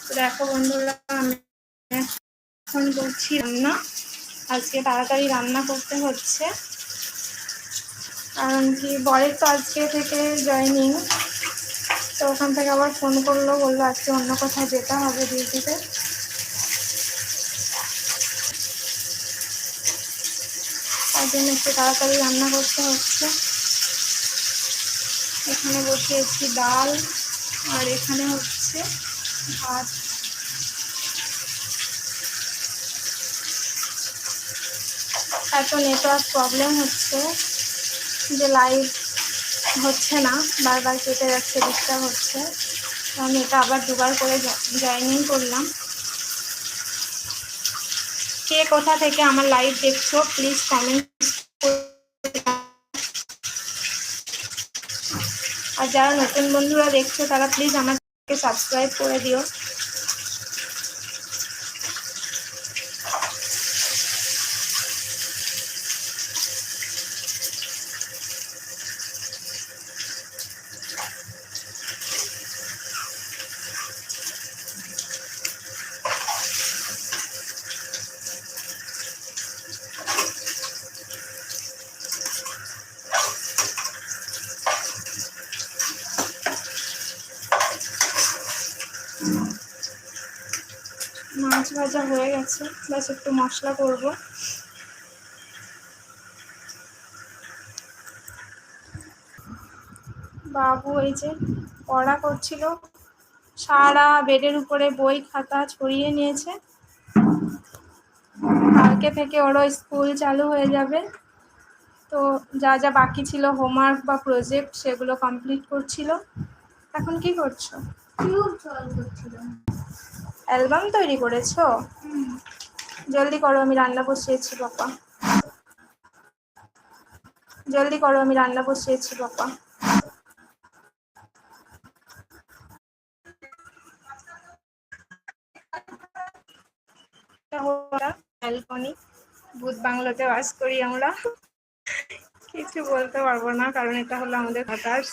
তো দেখো বন্ধুরা, আমি এখন করছি রান্না। আজকে তাড়াতাড়ি রান্না করতে হচ্ছে, কারণ কি বরের তো আজকে থেকে জয়েনিং। তো ওখান থেকে আবার ফোন করলো, বললো আজকে অন্য কোথায় যেতে হবে ডিউটিতে। তার জন্য একটু তাড়াতাড়ি রান্না করতে হচ্ছে। এখানে বসিয়েছি ডাল, আর এখানে হচ্ছে ভাত। এত নেটওয়ার্ক প্রবলেম হচ্ছে যে লাইভ হচ্ছে না, বারবার কেটে যাচ্ছে, ডিস্টার্ব হচ্ছে। আমি এটা আবার দুবার করে জয়েনিং করলাম। কে কোথা থেকে আমার লাইভ দেখছো প্লিজ কমেন্ট। আর যারা নতুন বন্ধুরা দেখছো তারা প্লিজ আমাকে সাবস্ক্রাইব করে দিও। মাছ ভাজা হয়ে গেছে, ব্যাস একটু মশলা করব। বাবু এই যে পড়া করছিল, সারা বেডের উপরে বই খাতা ছড়িয়ে নিয়েছে। কালকে থেকে ওরও স্কুল চালু হয়ে যাবে। তো যা যা বাকি ছিল হোমওয়ার্ক বা প্রজেক্ট সেগুলো কমপ্লিট করছিল। এখন কি করছো? অ্যালবাম তৈরি করেছো? জলদি করো, আমি রান্না বসিয়েছি বাবা। জলদি করো, আমি রান্না বসিয়েছি বাবা। ব্যালকনি, ভূত বাংলোতে বাস করি আমরা। কিছু বলতে পারবো না, কারণ এটা হলো আমাদের হতাশ।